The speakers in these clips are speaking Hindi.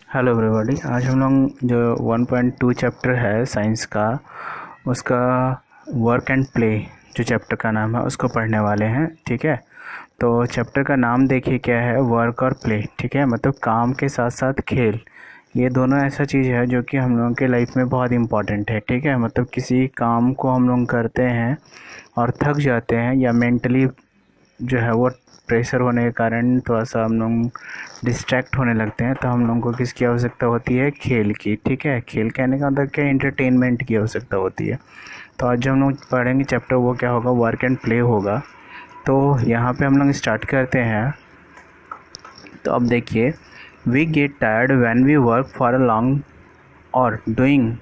Hello everybody. आज हम लोग जो 1.2 चैप्टर है साइंस का, उसका वर्क एंड प्ले जो चैप्टर का नाम है उसको पढ़ने वाले हैं। ठीक है, तो चैप्टर का नाम देखिए क्या है, वर्क और प्ले। ठीक है, मतलब काम के साथ साथ खेल, ये दोनों ऐसा चीज़ है जो कि हम लोगों के लाइफ में बहुत इम्पॉर्टेंट है। ठीक है, मतलब किसी काम को हम लोग करते हैं और थक जाते हैं या मेंटली जो है वो प्रेशर होने के कारण थोड़ा सा हम लोग डिस्ट्रैक्ट होने लगते हैं, तो हम लोगों को किसकी आवश्यकता होती है, खेल की। ठीक है, खेल कहने का मतलब क्या, एंटरटेनमेंट की आवश्यकता होती है। तो आज जो हम लोग पढ़ेंगे चैप्टर वो क्या होगा, वर्क एंड प्ले होगा। तो यहाँ पे हम लोग स्टार्ट करते हैं। तो अब देखिए, we get tired when we work for a long hour doing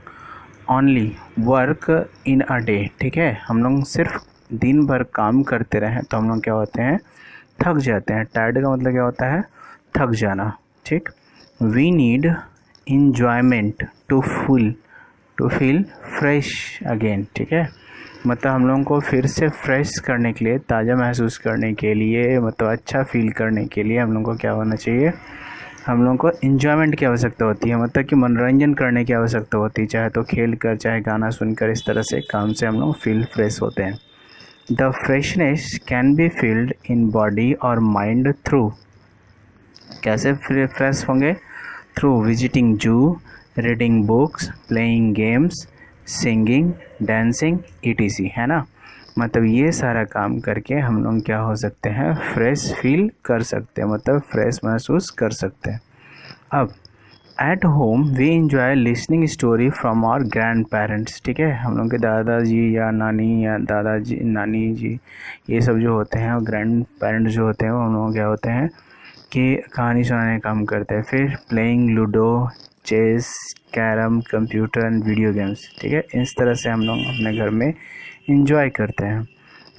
only work in a day. ठीक है, हम लोग सिर्फ दिन भर काम करते रहें तो हम लोग क्या होते हैं, थक जाते हैं। टायर्ड का मतलब क्या होता है, थक जाना। ठीक, we need enjoyment to feel fresh again. ठीक है, मतलब हम लोगों को फिर से फ्रेश करने के लिए, ताज़ा महसूस करने के लिए, मतलब अच्छा फील करने के लिए हम लोगों को क्या होना चाहिए, हम लोगों को इन्जॉयमेंट की आवश्यकता होती है। मतलब कि मनोरंजन करने की आवश्यकता होती है, चाहे तो खेल कर चाहे गाना सुनकर। इस तरह से काम से हम लोग फील फ्रेश होते हैं। The freshness can be field in body और माइंड थ्रू, कैसे फ्रेश होंगे, थ्रू विजिटिंग जू, reading books, playing games, singing, dancing, etc, है ना। मतलब ये सारा काम करके हम लोग क्या हो सकते हैं, फ्रेश फील कर सकते हैं, मतलब फ्रेश महसूस कर सकते हैं। अब at home we enjoy listening story from our grandparents. ठीक है, हम लोग के दादाजी या नानी या दादाजी नानी जी, ये सब जो होते हैं, ग्रैंड पेरेंट्स जो होते हैं, वो हम लोग क्या होते हैं कि कहानी सुनाने का काम करते हैं। फिर playing ludo, chess, carrom, computer and video games. ठीक है, इस तरह से हम लोग अपने घर में इंजॉय करते हैं।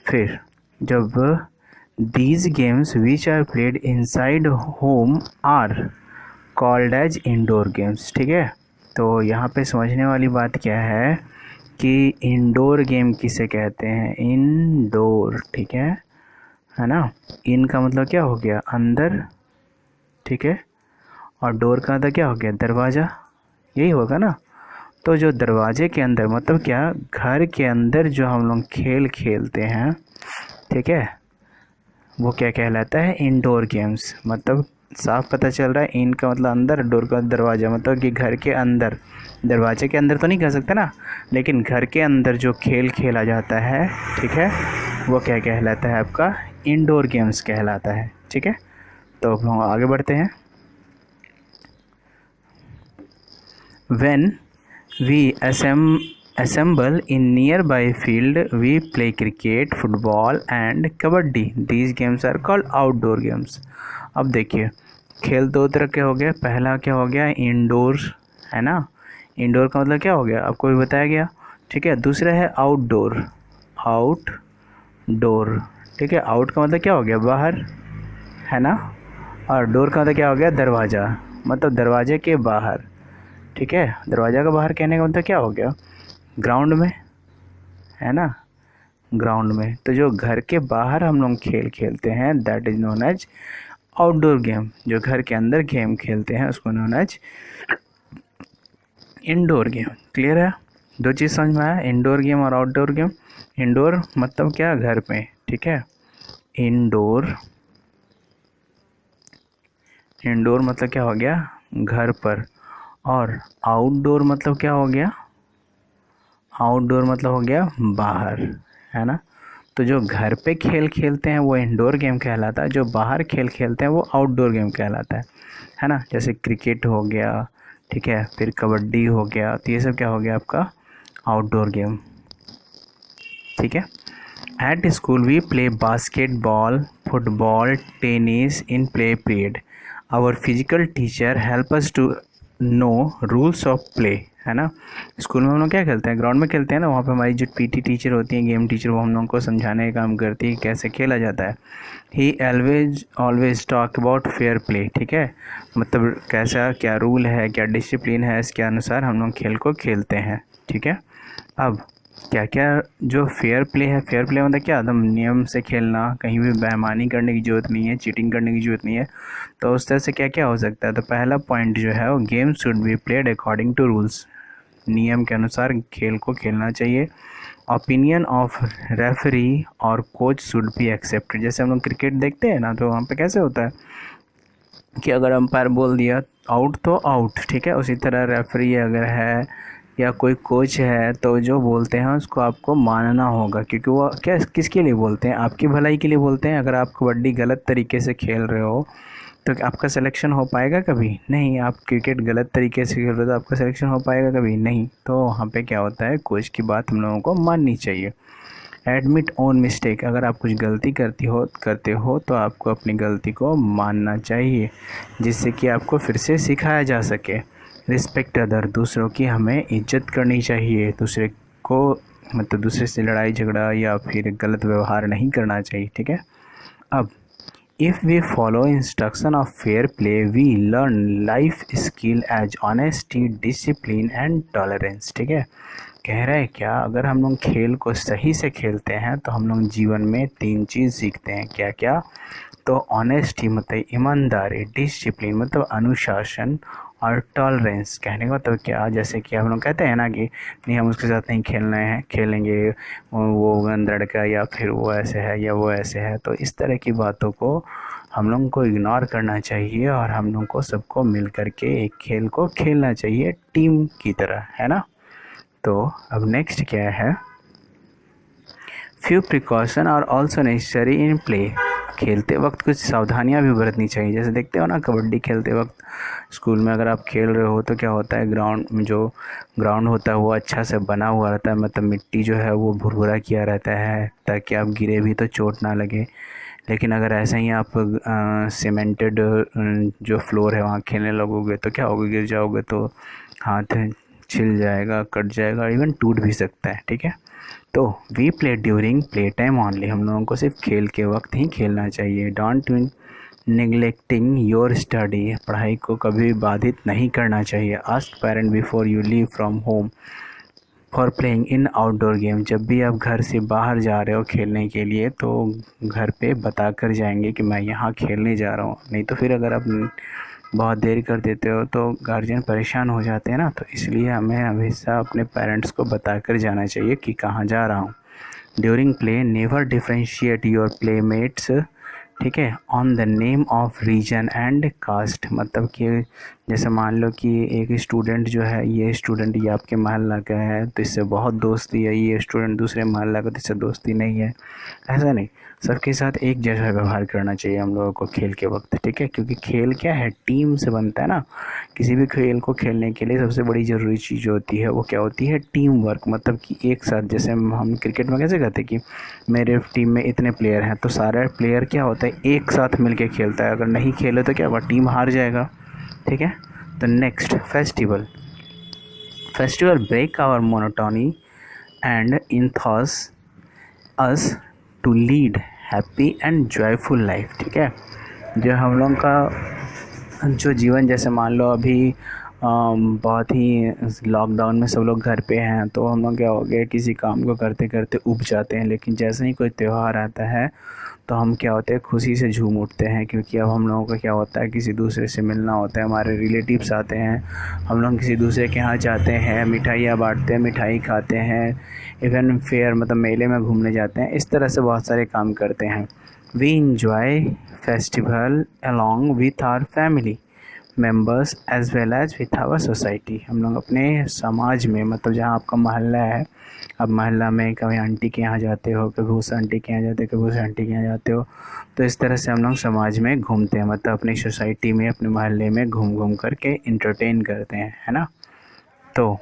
फिर जब these games which are played inside home are called as indoor games. ठीक है, तो यहाँ पे समझने वाली बात क्या है कि इंडोर गेम किसे कहते हैं, इंडोर। ठीक है ना। इन का मतलब क्या हो गया, अंदर। ठीक है, और डोर का मतलब क्या हो गया, दरवाज़ा, यही होगा ना। तो जो दरवाजे के अंदर मतलब क्या, घर के अंदर जो हम लोग खेल खेलते हैं, ठीक है, वो क्या कहलाता है, इंडोर गेम्स। मतलब साफ पता चल रहा है, इन का मतलब अंदर, डोर का दरवाज़ा, मतलब कि घर के अंदर। दरवाजे के अंदर तो नहीं कह सकते ना, लेकिन घर के अंदर जो खेल खेला जाता है, ठीक है, वो क्या कहलाता है, आपका इंडोर गेम्स कहलाता है। ठीक है, तो अब हम आगे बढ़ते हैं। When we assemble in nearby field, we play cricket, football and kabaddi. These games are called outdoor games. अब देखिए, खेल दो तरह के हो गए। पहला क्या हो गया, इंडोर, है ना। इंडोर का मतलब क्या हो गया, आपको भी बताया गया। ठीक है, दूसरा है आउटडोर, आउटडोर। ठीक है, आउट का मतलब क्या हो गया, बाहर, है ना। और डोर का मतलब क्या हो गया, दरवाज़ा, मतलब दरवाजे के बाहर। ठीक है, दरवाज़ा का बाहर कहने का मतलब क्या हो गया, ग्राउंड में, है ना, ग्राउंड में। तो जो घर के बाहर हम लोग खेल खेलते हैं, that is known as outdoor game. जो घर के अंदर गेम खेलते हैं उसको known as indoor game. Clear है, दो चीज़ समझ में आया, इंडोर गेम और आउटडोर गेम। इंडोर मतलब क्या, घर पे। ठीक है, इंडोर, इंडोर मतलब क्या हो गया, घर पर। और आउटडोर मतलब क्या हो गया, आउटडोर मतलब हो गया बाहर, है ना। तो जो घर पे खेल खेलते हैं वो इंडोर गेम कहलाता है, जो बाहर खेल खेलते हैं वो आउटडोर गेम कहलाता है ना। जैसे क्रिकेट हो गया, ठीक है, फिर कबड्डी हो गया, तो ये सब क्या हो गया, आपका आउटडोर गेम। ठीक है, at school we play basketball, football, tennis in play period. Our physical teacher help us to know rules of play, है ना। स्कूल में हम लोग क्या खेलते हैं, ग्राउंड में खेलते हैं ना, वहाँ पे हमारी जो पीटी टीचर होती हैं, गेम टीचर, वो हम लोग को समझाने का काम करती है कैसे खेला जाता है। ही always talk about fair play. ठीक है, मतलब कैसा क्या रूल है, क्या डिसिप्लिन है, इसके अनुसार हम लोग खेल को खेलते हैं। ठीक है, अब क्या क्या जो फेयर प्ले है, फेयर प्ले मतलब क्या, एकदम नियम से खेलना, कहीं भी बेईमानी करने की ज़रूरत नहीं है, चीटिंग करने की ज़रूरत नहीं है। तो उस तरह से क्या क्या हो सकता है, तो पहला पॉइंट जो है वो game should be played according to rules, नियम के अनुसार खेल को खेलना चाहिए। ओपिनियन ऑफ रेफरी और कोच शुड बी एक्सेप्टेड। जैसे हम लोग क्रिकेट देखते हैं ना, तो वहाँ पे कैसे होता है कि अगर अंपायर बोल दिया आउट तो आउट, ठीक है। उसी तरह रेफरी अगर है या कोई कोच है तो जो बोलते हैं उसको आपको मानना होगा, क्योंकि वो क्या किसके लिए बोलते हैं, आपकी भलाई के लिए बोलते हैं। अगर आप कबड्डी गलत तरीके से खेल रहे हो तो आपका सिलेक्शन हो पाएगा कभी नहीं। आप क्रिकेट गलत तरीके से खेल रहे हो तो आपका सिलेक्शन हो पाएगा कभी नहीं। तो वहाँ पे क्या होता है, कोच की बात हम लोगों को माननी चाहिए। एडमिट ओन मिस्टेक, अगर आप कुछ गलती करते हो तो आपको अपनी गलती को मानना चाहिए, जिससे कि आपको फिर से सिखाया जा सके। रिस्पेक्ट अदर, दूसरों की हमें इज्जत करनी चाहिए, दूसरे को मतलब दूसरे से लड़ाई झगड़ा या फिर गलत व्यवहार नहीं करना चाहिए, ठीक है। अब if we follow instruction of fair play we learn life skill as honesty, discipline and tolerance, ठीक है। कह रहा है क्या, अगर हम लोग खेल को सही से खेलते हैं तो हम लोग जीवन में 3 चीज़ सीखते हैं। क्या क्या, तो ऑनेस्टी मतलब ईमानदारी, डिसिप्लिन मतलब अनुशासन, और टॉलरेंस कहने का मतलब क्या, जैसे कि हम लोग कहते हैं ना कि नहीं हम उसके साथ नहीं खेलना है, खेलेंगे वो गंदा लड़का या फिर वो ऐसे है या वो ऐसे है। तो इस तरह की बातों को हम लोग को इग्नोर करना चाहिए और हम लोग को सबको मिल कर के एक खेल को खेलना चाहिए टीम की तरह, है ना। तो अब नेक्स्ट क्या है, few precaution are also necessary in play. खेलते वक्त कुछ सावधानियां भी बरतनी चाहिए। जैसे देखते हो ना कबड्डी खेलते वक्त स्कूल में अगर आप खेल रहे हो तो क्या होता है, ग्राउंड में जो ग्राउंड होता है वो अच्छा से बना हुआ रहता है, मतलब मिट्टी जो है वो भुरभुरा किया रहता है ताकि आप गिरे भी तो चोट ना लगे। लेकिन अगर ऐसे ही आप सीमेंटेड जो फ्लोर है वहाँ खेलने लगोगे तो क्या होगा, गिर जाओगे तो हाथ छिल जाएगा, कट जाएगा, इवन टूट भी सकता है, ठीक है। तो we play during play time only, हम लोगों को सिर्फ खेल के वक्त ही खेलना चाहिए। डोंट निगलेक्टिंग योर स्टडी, पढ़ाई को कभी बाधित नहीं करना चाहिए। Ask parent before you leave from home for playing in outdoor game, जब भी आप घर से बाहर जा रहे हो खेलने के लिए तो घर पे बता कर जाएंगे कि मैं यहाँ खेलने जा रहा हूँ। नहीं तो फिर अगर आप बहुत देर कर देते हो तो गार्जियन परेशान हो जाते हैं ना। तो इसलिए हमें हमेशा अपने पेरेंट्स को बता कर जाना चाहिए कि कहाँ जा रहा हूँ। During play never differentiate your playmates, ठीक है, on the name of region and caste, मतलब कि जैसे मान लो कि एक स्टूडेंट जो है, ये स्टूडेंट ये आपके मोहल्ला का है तो इससे बहुत दोस्ती है, ये स्टूडेंट दूसरे मोहल्ला का तो इससे दोस्ती नहीं है, ऐसा नहीं। सबके साथ एक जैसा व्यवहार करना चाहिए हम लोगों को खेल के वक्त, ठीक है। क्योंकि खेल क्या है, टीम से बनता है ना। किसी भी खेल को खेलने के लिए सबसे बड़ी ज़रूरी चीज़ होती है वो क्या होती है, टीम वर्क, मतलब कि एक साथ। जैसे हम क्रिकेट में कैसे कहते हैं कि मेरे टीम में इतने प्लेयर हैं तो सारे प्लेयर क्या होता है एक साथ मिलके खेलता है। अगर नहीं खेले तो क्या होगा, टीम हार जाएगा, ठीक है। तो next, festival break our monotony and enthuse us to lead happy and joyful life, ठीक है। जो हम लोग का जो जीवन, जैसे मान लो अभी बहुत ही लॉकडाउन में सब लोग घर पे हैं तो हम लोग क्या हो गया, किसी काम को करते करते ऊब जाते हैं। लेकिन जैसे ही कोई त्यौहार आता है तो हम क्या होते हैं, खुशी से झूम उठते हैं, क्योंकि अब हम लोगों का क्या होता है, किसी दूसरे से मिलना होता है, हमारे रिलेटिव्स आते हैं, हम लोग किसी दूसरे के यहाँ जाते हैं, मिठाइयाँ बांटते हैं, मिठाई खाते हैं, इवन फेयर मतलब मेले में घूमने जाते हैं। इस तरह से बहुत सारे काम करते हैं। We enjoy festival along with our family members as well as with our society, हम लोग अपने समाज में, मतलब जहाँ आपका मोहल्ला है, अब मोहल्ला में कभी आंटी के यहाँ जाते हो, कभी उस आंटी के यहाँ जाते हो, कभी उस आंटी के यहाँ जाते हो। तो इस तरह से हम लोग समाज में घूमते हैं, मतलब अपनी सोसाइटी में, अपने मोहल्ले में घूम घूम करके इंटरटेन करते हैं, है ना। तो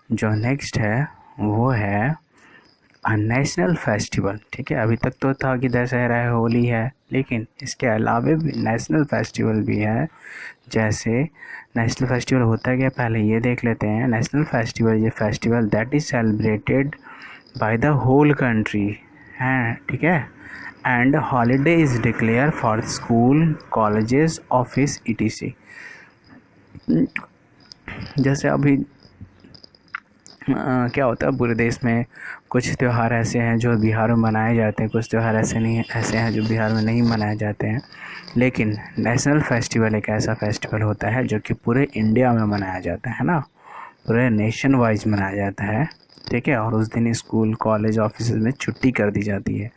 जो नेक्स्ट है वो है नेशनल फेस्टिवल, ठीक है। अभी तक तो था कि दशहरा है, होली है, लेकिन इसके अलावा भी नेशनल फेस्टिवल भी है। जैसे नेशनल फेस्टिवल होता है क्या, पहले ये देख लेते हैं। नेशनल फेस्टिवल ये festival that is celebrated by the whole country हैं, ठीक है। And holiday is declare for school, colleges, office etc। जैसे अभी क्या होता है पूरे देश में कुछ त्यौहार ऐसे हैं जो बिहार में मनाए जाते हैं, कुछ त्यौहार ऐसे हैं जो बिहार में नहीं मनाए जाते हैं। लेकिन नेशनल फेस्टिवल एक ऐसा फेस्टिवल होता है जो कि पूरे इंडिया में मनाया जाता है ना, पूरे नेशन वाइज मनाया जाता है, ठीक है। और उस दिन स्कूल कॉलेज ऑफिस में छुट्टी कर दी जाती है।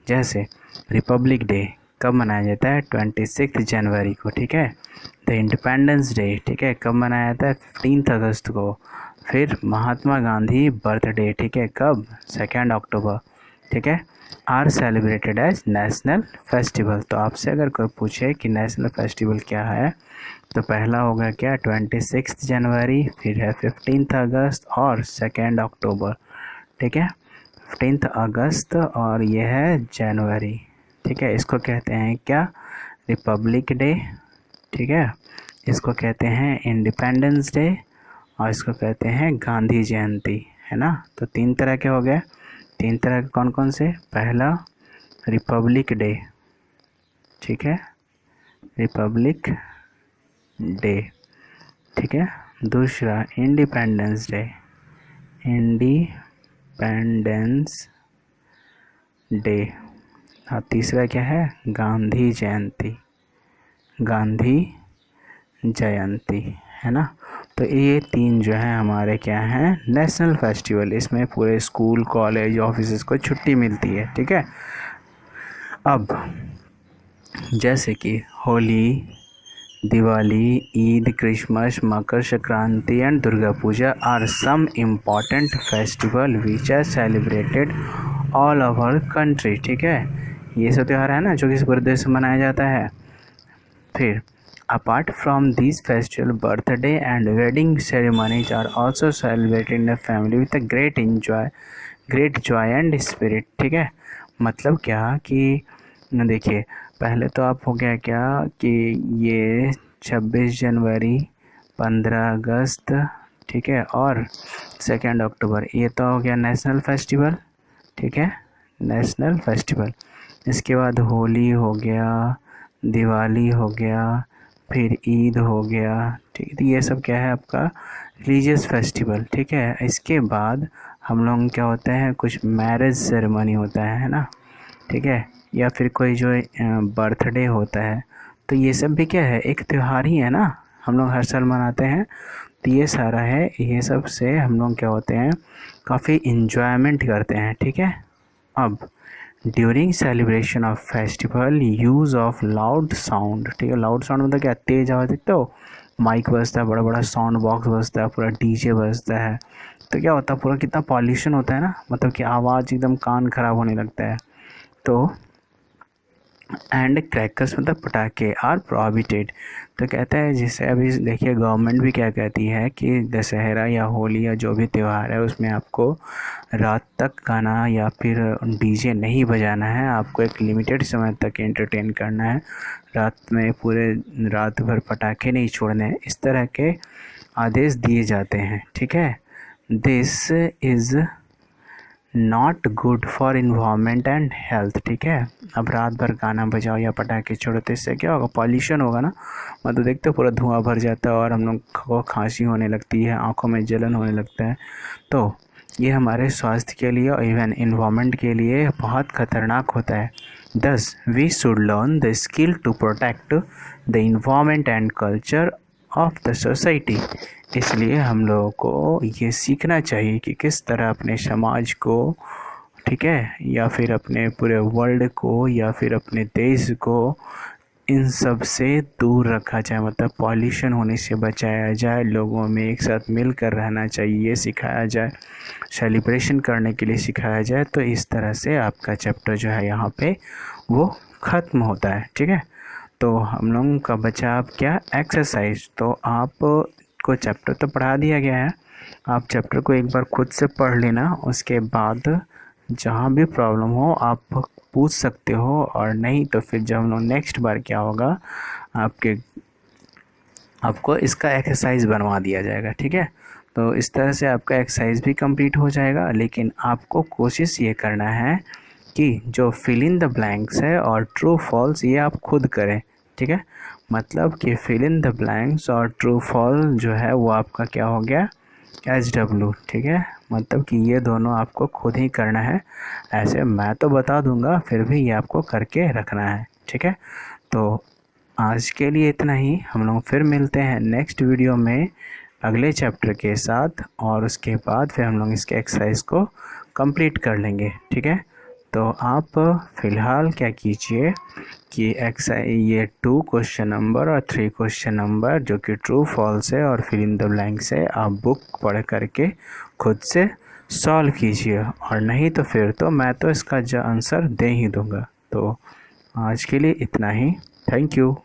जैसे रिपब्लिक डे कब मनाया जाता है? 26 जनवरी को, ठीक है। द इंडिपेंडेंस डे, ठीक है, कब मनाया जाता है? 15 अगस्त को। फिर महात्मा गांधी बर्थडे, ठीक है, कब? 2 अक्टूबर, ठीक है, are celebrated as national festival. तो आपसे अगर कोई पूछे कि नेशनल फेस्टिवल क्या है, तो पहला होगा क्या? 26 जनवरी, फिर है 15 अगस्त और 2 अक्टूबर, ठीक है। 15 अगस्त और ये है जनवरी, ठीक है। इसको कहते हैं क्या? रिपब्लिक डे, ठीक है। इसको कहते हैं इंडिपेंडेंस डे और इसको कहते हैं गांधी जयंती, है ना। तो 3 तरह के हो गए। 3 तरह के कौन कौन से? पहला रिपब्लिक डे, ठीक है, रिपब्लिक डे, ठीक है। दूसरा इंडिपेंडेंस डे, इंडिपेंडेंस डे। और तीसरा क्या है? गांधी जयंती, गांधी जयंती, है ना। तो ये 3 जो है हमारे क्या हैं? National festival. इसमें पूरे स्कूल कॉलेज ऑफिस को छुट्टी मिलती है, ठीक है। अब जैसे कि Holi, Diwali, Eid, Christmas, Makar Sankranti and Durga Puja are some important festival which are celebrated all over country, ठीक है। ये सब त्यौहार है ना जो कि पूरे देश में मनाया जाता है। फिर apart from this festival, birthday and wedding ceremonies are also celebrated in the family with a great joy and spirit, ठीक है। मतलब क्या कि देखिए, पहले तो आप हो गया क्या कि ये 26 जनवरी, 15 अगस्त, ठीक है, और 2 अक्टूबर, ये तो हो गया नेशनल फेस्टिवल, ठीक है, नेशनल फेस्टिवल। इसके बाद होली हो गया, दिवाली हो गया, फिर ईद हो गया, ठीक है। तो ये सब क्या है? आपका रिलीजियस फेस्टिवल, ठीक है। इसके बाद हम लोग क्या होता है? कुछ मैरिज सेरेमनी होता है ना, ठीक है, या फिर कोई जो बर्थडे होता है। तो ये सब भी क्या है? एक त्यौहार ही है ना, हम लोग हर साल मनाते हैं। तो ये सारा है, ये सब से हम लोग क्या होते हैं? काफ़ी इन्जॉयमेंट करते हैं, ठीक है। अब during celebration of festival use of loud sound, ठीक है। लाउड साउंड मतलब क्या? तेज़ आवाज़, देखते हो माइक बजता है, बड़ा बड़ा साउंड बॉक्स बजता है, पूरा डीजे बजता है। तो क्या होता है? पूरा कितना पॉल्यूशन होता है ना, मतलब कि आवाज़ एकदम कान खराब होने लगता है। तो एंड क्रैकर्स मतलब पटाखे आर प्रोहिबिटेड। तो कहता है, जैसे अभी देखिए गवर्नमेंट भी क्या कहती है कि दशहरा या होली या जो भी त्यौहार है उसमें आपको रात तक गाना या फिर डीजे नहीं बजाना है, आपको एक लिमिटेड समय तक एंटरटेन करना है, रात में पूरे रात भर पटाखे नहीं छोड़ने हैं, इस तरह के आदेश दिए जाते हैं, ठीक है। This is not good for environment and health, ठीक है। अब रात भर गाना बजाओ या पटाखे छोड़ो तो इससे क्या होगा? पॉल्यूशन होगा ना, मतलब देखते हो पूरा धुआं भर जाता है और हम लोग को खांसी होने लगती है, आंखों में जलन होने लगता है। तो ये हमारे स्वास्थ्य के लिए और इवन इन्वायरमेंट के लिए बहुत ख़तरनाक होता है। Thus we should learn the skill to protect the environment and culture of the society. इसलिए हम लोगों को ये सीखना चाहिए कि किस तरह अपने समाज को, ठीक है, या फिर अपने पूरे वर्ल्ड को या फिर अपने देश को इन सब से दूर रखा जाए, मतलब पॉल्यूशन होने से बचाया जाए, लोगों में एक साथ मिलकर रहना चाहिए ये सिखाया जाए, सेलिब्रेशन करने के लिए सिखाया जाए। तो इस तरह से आपका चैप्टर जो है यहाँ पे वो ख़त्म होता है, ठीक है। तो हम लोगों का बचा अब क्या? एक्सरसाइज। तो आप को चैप्टर तो पढ़ा दिया गया है, आप चैप्टर को एक बार खुद से पढ़ लेना, उसके बाद जहाँ भी प्रॉब्लम हो आप पूछ सकते हो, और नहीं तो फिर जब हम लोग नेक्स्ट बार क्या होगा, आपको इसका एक्सरसाइज बनवा दिया जाएगा, ठीक है। तो इस तरह से आपका एक्सरसाइज भी कंप्लीट हो जाएगा, लेकिन आपको कोशिश ये करना है कि जो फिल इन द ब्लैंक्स है और ट्रू फॉल्स ये आप खुद करें, ठीक है। मतलब कि फिल इन द ब्लैंक्स और ट्रू फॉल जो है वो आपका क्या हो गया? SW, ठीक है। मतलब कि ये दोनों आपको खुद ही करना है, ऐसे मैं तो बता दूंगा, फिर भी ये आपको करके रखना है, ठीक है। तो आज के लिए इतना ही, हम लोग फिर मिलते हैं नेक्स्ट वीडियो में अगले चैप्टर के साथ, और उसके बाद फिर हम लोग इसके एक्सरसाइज को कंप्लीट कर लेंगे, ठीक है। तो आप फ़िलहाल क्या कीजिए कि ये 2 क्वेश्चन नंबर और 3 क्वेश्चन नंबर जो कि ट्रू फॉल्स है और फिल इन द ब्लैंक्स है, आप बुक पढ़ करके खुद से सॉल्व कीजिए, और नहीं तो फिर तो मैं तो इसका आंसर दे ही दूँगा। तो आज के लिए इतना ही, थैंक यू।